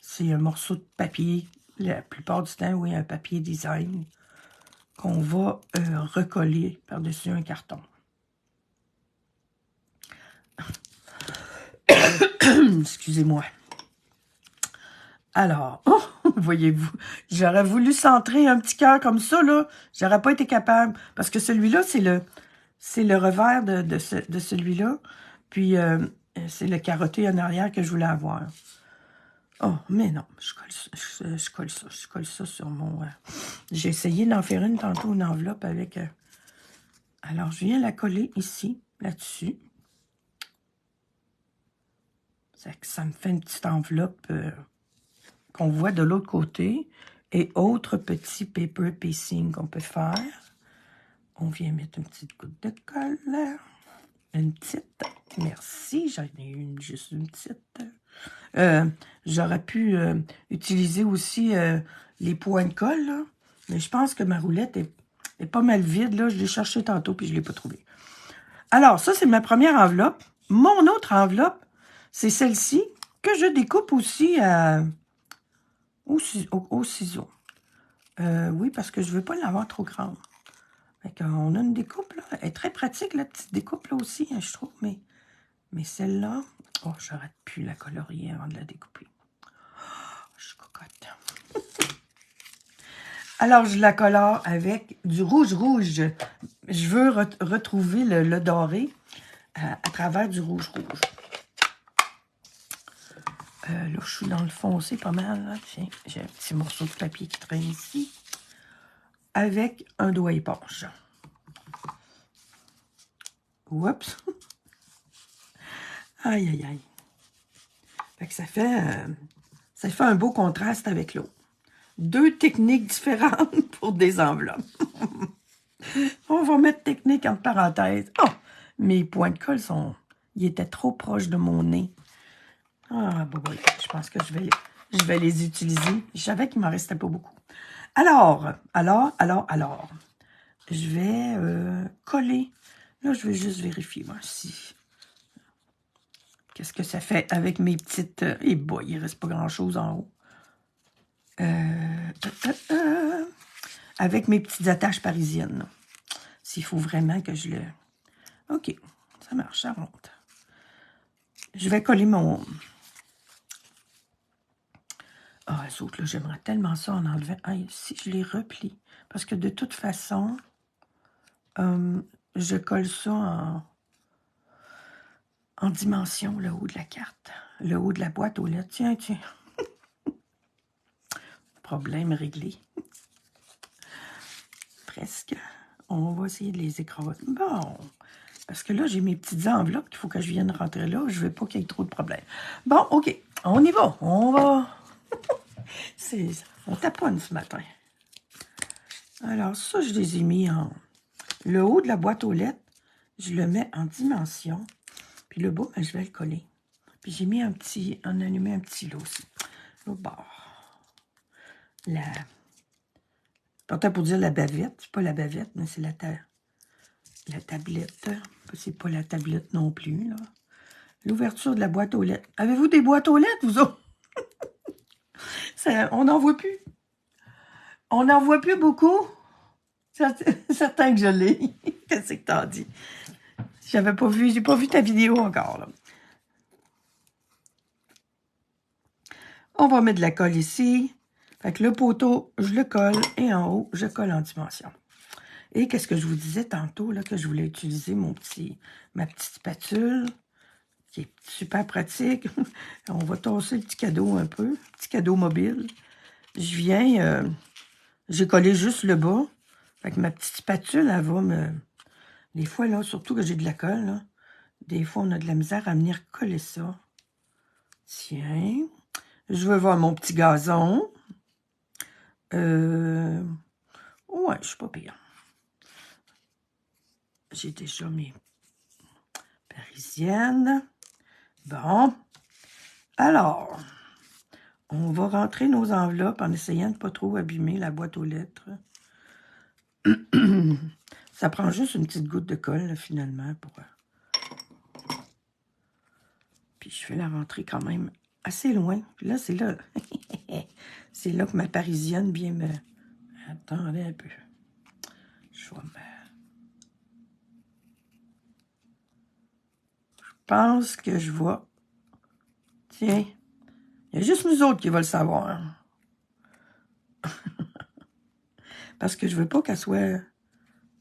c'est un morceau de papier. La plupart du temps, oui, un papier design qu'on va recoller par-dessus un carton. Excusez-moi. Alors, oh, voyez-vous, j'aurais voulu centrer un petit cœur comme ça, là. J'aurais pas été capable. Parce que celui-là, c'est le revers de celui-là. Puis, c'est le carotté en arrière que je voulais avoir. Oh, mais non, je colle ça sur mon... J'ai essayé d'en faire une tantôt, une enveloppe avec... alors, je viens la coller ici, là-dessus. Ça me fait une petite enveloppe qu'on voit de l'autre côté. Et autre petit paper piecing qu'on peut faire. On vient mettre une petite goutte de colle. Une petite. Merci, j'en ai une, juste une petite. J'aurais pu utiliser aussi les points de colle, là, mais je pense que ma roulette est pas mal vide. Là. Je l'ai cherché tantôt puis je ne l'ai pas trouvé. Alors, ça, c'est ma première enveloppe. Mon autre enveloppe, c'est celle-ci que je découpe aussi au ciseau. Oui, parce que je ne veux pas l'avoir trop grande. On a une découpe, là. Elle est très pratique, la petite découpe, là aussi, hein, je trouve. Mais celle-là, oh, j'aurais pu la colorier avant de la découper. Je suis cocotte. Alors, je la colore avec du rouge. Je veux retrouver le doré à travers du rouge. Là, je suis dans le foncé pas mal. Là. Tiens, j'ai un petit morceau de papier qui traîne ici. Avec un doigt éponge. Oups. Aïe, aïe, aïe. Fait que ça fait un beau contraste avec l'eau. Deux techniques différentes pour des enveloppes. On va mettre technique entre parenthèses. Oh, mes points de colle ils étaient trop proches de mon nez. Ah, bon, je pense que je vais les utiliser. Je savais qu'il m'en restait pas beaucoup. Alors. Je vais coller. Là, je vais juste vérifier voir si... Qu'est-ce que ça fait avec mes petites... Eh boy, il reste pas grand-chose en haut. Avec mes petites attaches parisiennes. S'il faut vraiment que je le... OK, ça marche, ça monte. Je vais coller mon... Ah, les autres, là, j'aimerais tellement ça en enlevant. Ah, si je les replie. Parce que de toute façon, je colle ça en dimension, le haut de la carte. Le haut de la boîte aux lettres. Tiens. Problème réglé. Presque. On va essayer de les écraser. Bon. Parce que là, j'ai mes petites enveloppes qu'il faut que je vienne rentrer là. Je ne veux pas qu'il y ait trop de problèmes. Bon, OK. On y va. On va. On taponne ce matin. Alors, ça, je les ai mis en... Le haut de la boîte aux lettres, je le mets en dimension. Puis le bas, ben, je vais le coller. Puis j'ai mis on a allumé un petit lot aussi. Au bord. Pourtant, pour dire la bavette, c'est pas la bavette, mais c'est la tablette. C'est pas la tablette non plus, là. L'ouverture de la boîte aux lettres. Avez-vous des boîtes aux lettres, vous autres? On n'en voit plus. On n'en voit plus beaucoup. Certain que je l'ai. Qu'est-ce que t'en dis? J'ai pas vu ta vidéo encore, là. On va mettre de la colle ici. Fait que le poteau, je le colle. Et en haut, je colle en dimension. Et qu'est-ce que je vous disais tantôt, là, que je voulais utiliser ma petite spatule, qui est super pratique. On va tasser le petit cadeau un peu. Petit cadeau mobile. Je viens, j'ai collé juste le bas. Fait que ma petite spatule, elle va me... Des fois, là, surtout que j'ai de la colle, là, des fois, on a de la misère à venir coller ça. Tiens. Je veux voir mon petit gazon. Ouais, je suis pas pire. J'ai déjà mes parisiennes. Bon. Alors, on va rentrer nos enveloppes en essayant de ne pas trop abîmer la boîte aux lettres. Ça prend juste une petite goutte de colle, là, finalement, pour... Puis je fais la rentrée quand même assez loin. Puis là, c'est là... c'est là que ma parisienne vient me... Attendez un peu. Je vais me... Je pense que je vais... Tiens, il y a juste nous autres qui va le savoir. Parce que je veux pas qu'elle soit...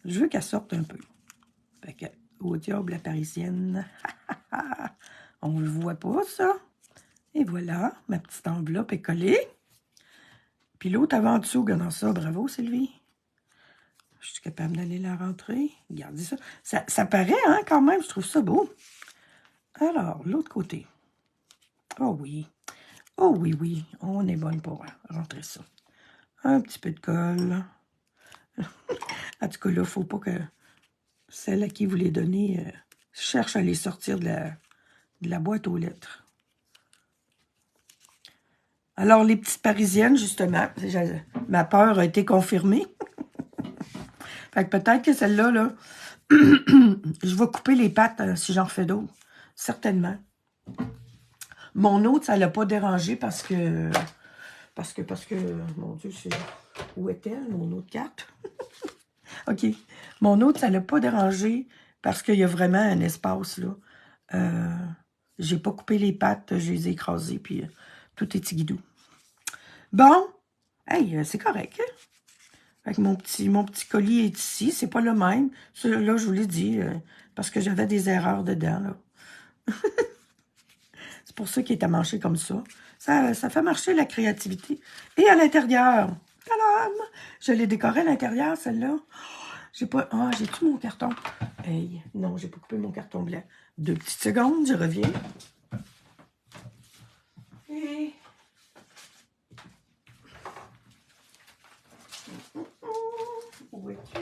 Je veux qu'elle sorte un peu. Fait que, au diable, la parisienne. On ne le voit pas, ça. Et voilà, ma petite enveloppe est collée. Puis l'autre avant dessous, regardons ça. Bravo, Sylvie. Je suis capable d'aller la rentrer. Regardez ça. Ça paraît, hein, quand même. Je trouve ça beau. Alors, l'autre côté. Oh oui. Oh oui, oui. On est bonne pour rentrer ça. Un petit peu de colle. En tout cas, là, il ne faut pas que celle à qui vous les donnez cherche à les sortir de la boîte aux lettres. Alors, les petites parisiennes, justement, ma peur a été confirmée. Fait que peut-être que celle-là, là, je vais couper les pattes si j'en refais d'autres. Certainement. Mon autre, ça ne l'a pas dérangé parce que, mon Dieu, où est-elle, mon autre carte? OK. Mon autre, ça ne l'a pas dérangé parce qu'il y a vraiment un espace, là. J'ai pas coupé les pattes, je les ai écrasées, puis tout est tigidou. Bon, hey, c'est correct. Fait que mon petit colis est ici, c'est pas le même. Là, je vous l'ai dit, parce que j'avais des erreurs dedans, là. C'est pour ça qu'il est amanché comme ça. Ça fait marcher la créativité. Et à l'intérieur, tadam! Je l'ai décoré à l'intérieur, celle-là. J'ai pas... Ah, j'ai-tu mon carton? Hey, non, j'ai pas coupé mon carton blanc. 2 petites secondes, je reviens. Et... Où est-tu?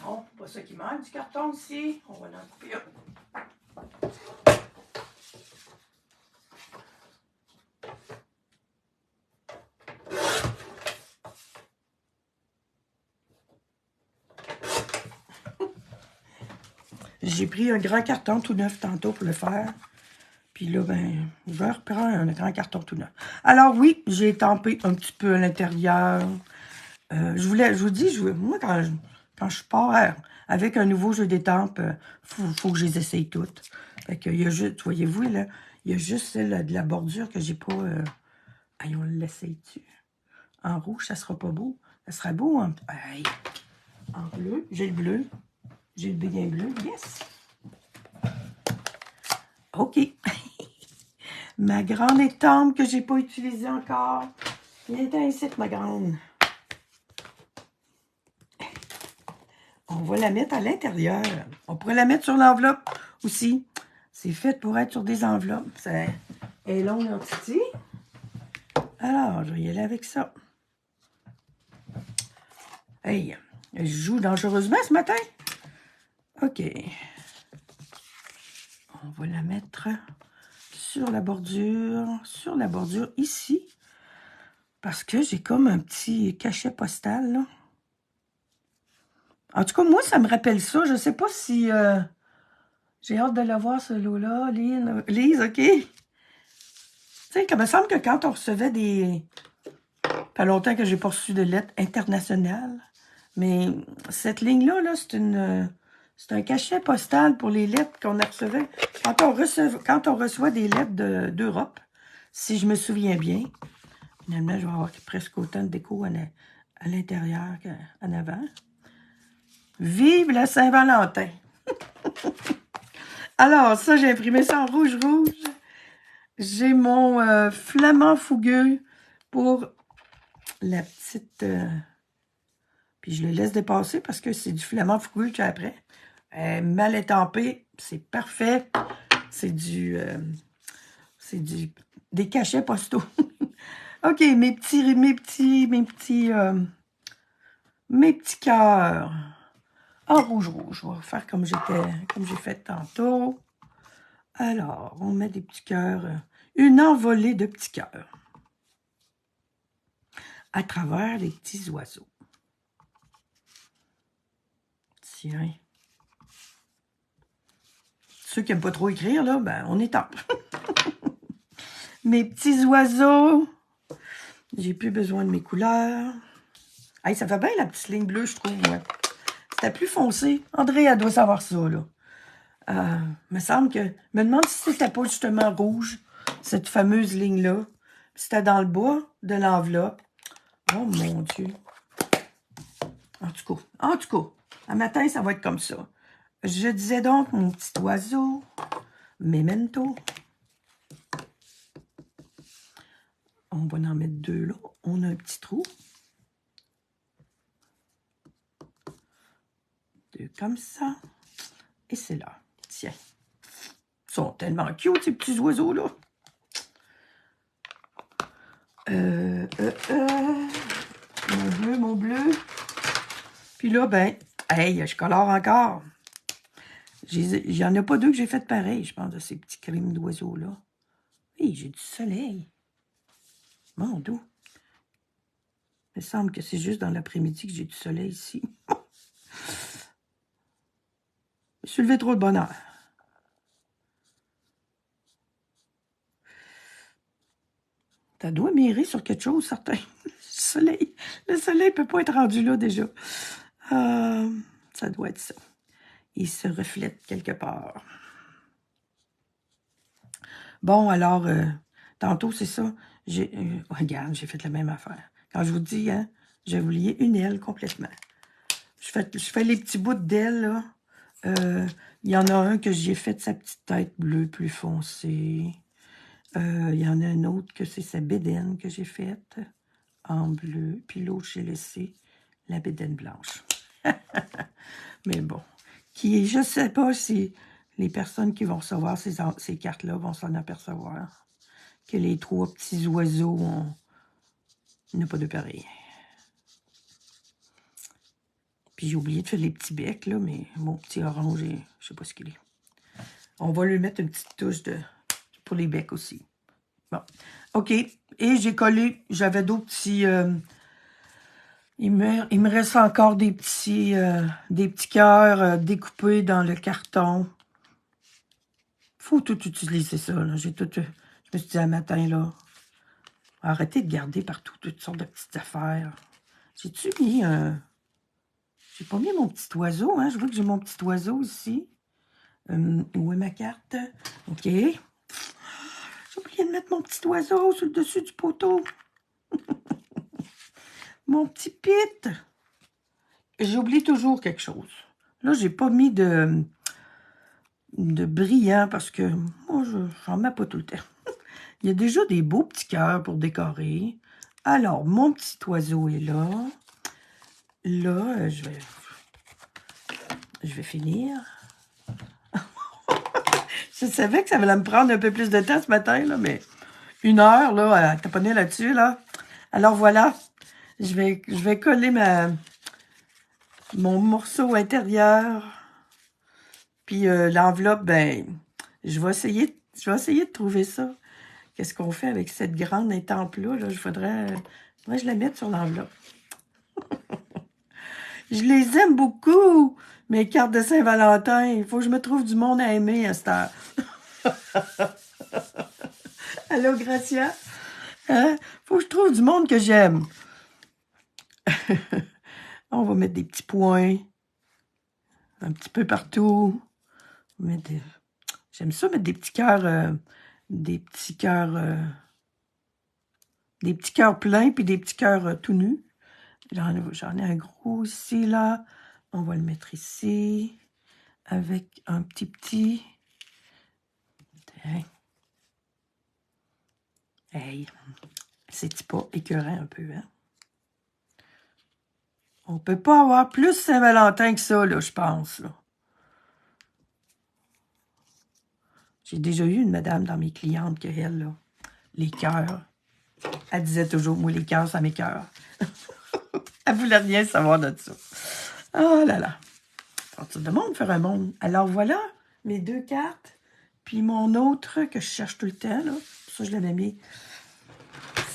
Non, pas ça qui manque du carton aussi. On va en couper un. J'ai pris un grand carton tout neuf tantôt pour le faire. Puis là, ben, je vais reprendre un grand carton tout neuf. Alors oui, j'ai étampé un petit peu à l'intérieur. Je vous dis, moi, quand je pars avec un nouveau jeu d'étampes, faut que je les essaye toutes. Fait que, il y a juste, voyez-vous, là, il y a juste celle de la bordure que j'ai pas... Aïe, on l'essaye-tu? En rouge, ça sera pas beau. Ça sera beau aïe, en bleu. J'ai le bleu. J'ai le bien bleu. Yes! OK. Ma grande étampe que j'ai pas utilisée encore. Viens ici, ma grande. On va la mettre à l'intérieur. On pourrait la mettre sur l'enveloppe aussi. C'est fait pour être sur des enveloppes. C'est long, leur titi. Alors, je vais y aller avec ça. Hey, je joue dangereusement ce matin. OK. On va la mettre sur la bordure ici. Parce que j'ai comme un petit cachet postal, là. En tout cas, moi, ça me rappelle ça. Je ne sais pas si... j'ai hâte de le voir, ce lot-là. Lise, OK? Tu sais, il me semble que quand on recevait des... Ça fait longtemps que j'ai pas reçu de lettres internationales. Mais cette ligne-là, là, c'est un cachet postal pour les lettres qu'on recevait. Quand on reçoit des lettres d'Europe, si je me souviens bien. Finalement, je vais avoir presque autant de déco à l'intérieur qu'en avant. Vive la Saint-Valentin! Alors, ça, j'ai imprimé ça en rouge. J'ai mon flamand fougueux pour la petite... Puis je le laisse dépasser parce que c'est du flamand fougueux qu'il y a après. Mal étampé, c'est parfait. C'est des cachets postaux. OK, mes petits cœurs. En rouge. Je vais faire comme j'ai fait tantôt. Alors, on met des petits cœurs. Une envolée de petits cœurs. À travers les petits oiseaux. Tiens. Ceux qui n'aiment pas trop écrire, là, ben, on est top. Mes petits oiseaux. J'ai plus besoin de mes couleurs. Hey, ça fait bien la petite ligne bleue, je trouve, moi. C'était plus foncé. André, elle doit savoir ça, là. Me semble que... Me demande si c'était pas justement rouge, cette fameuse ligne-là. C'était dans le bas de l'enveloppe. Oh, mon Dieu. En tout cas, un matin, ça va être comme ça. Je disais donc, mon petit oiseau, memento. On va en mettre deux là. On a un petit trou. Deux comme ça. Et c'est là. Tiens. Ils sont tellement cute, ces petits oiseaux-là. Mon bleu. Puis là, ben, hey, je colore encore. Il n'y en a pas deux que j'ai fait pareil, je pense, de ces petits crimes d'oiseaux-là. Oui, j'ai du soleil. Mon Dieu. Il me semble que c'est juste dans l'après-midi que j'ai du soleil ici. Je me suis levé trop de bonne heure. Ça doit mirer sur quelque chose, certain. Le soleil ne peut pas être rendu là déjà. Ça doit être ça. Il se reflète quelque part. Bon, alors, tantôt, c'est ça. Regarde, j'ai fait la même affaire. Quand je vous dis, hein, j'ai oublié une aile complètement. Je fais les petits bouts d'ailes, là. Il y en a un que j'ai fait sa petite tête bleue plus foncée. Il y en a un autre que c'est sa bédaine que j'ai faite en bleu. Puis l'autre, j'ai laissé la bédaine blanche. Mais bon, je ne sais pas si les personnes qui vont recevoir ces cartes-là vont s'en apercevoir. Que les trois petits oiseaux n'ont pas de pareil. Puis j'ai oublié de faire les petits becs, là, mais mon petit orange, je ne sais pas ce qu'il est. On va lui mettre une petite touche pour les becs aussi. Bon, OK. Et j'ai collé, j'avais d'autres petits... il me reste encore des petits cœurs découpés dans le carton. Faut tout utiliser ça, là. Je me suis dit un matin, là, arrêtez de garder partout toutes sortes de petites affaires. J'ai-tu mis J'ai pas mis mon petit oiseau, hein? Je vois que j'ai mon petit oiseau ici. Où est ma carte? OK. J'ai oublié de mettre mon petit oiseau sur le dessus du poteau. Mon petit pit. J'oublie toujours quelque chose. Là, j'ai pas mis de brillant parce que moi, j'en mets pas tout le temps. Il y a déjà des beaux petits cœurs pour décorer. Alors, mon petit oiseau est là. Là, je vais finir. Je savais que ça allait me prendre un peu plus de temps ce matin, là, mais 1 heure, là, à taponner là-dessus, là. Alors, voilà. Je vais coller mon morceau intérieur. Puis l'enveloppe, ben, je vais essayer de trouver ça. Qu'est-ce qu'on fait avec cette grande étampe-là? Là? Faudrait que je la mette sur l'enveloppe. Je les aime beaucoup, mes cartes de Saint-Valentin. Il faut que je me trouve du monde à aimer à cette heure. Allô, Gracia? Hein? Faut que je trouve du monde que j'aime. On va mettre des petits points. Un petit peu partout. J'aime ça mettre des petits cœurs... des petits cœurs pleins, puis des petits cœurs tout nus. J'en ai un gros ici, là. On va le mettre ici, avec un petit. Hey, c'est pas écœurant un peu, hein? On peut pas avoir plus Saint-Valentin que ça, là, je pense, là. J'ai déjà eu une madame dans mes clientes que elle, là, les cœurs. Elle disait toujours, moi, les cœurs, ça m'écoeure. Elle voulait rien savoir de ça. Oh là là. Partir de monde faire un monde. Alors voilà, mes 2 cartes. Puis mon autre que je cherche tout le temps, là. Pour ça, je l'avais mis.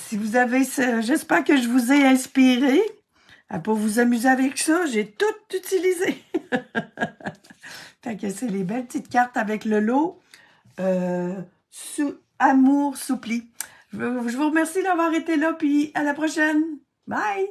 Si vous avez... J'espère que je vous ai inspiré. Pour vous amuser avec ça, j'ai tout utilisé. Fait que c'est les belles petites cartes avec le lot. Amour soupli. Je vous remercie d'avoir été là, puis à la prochaine. Bye!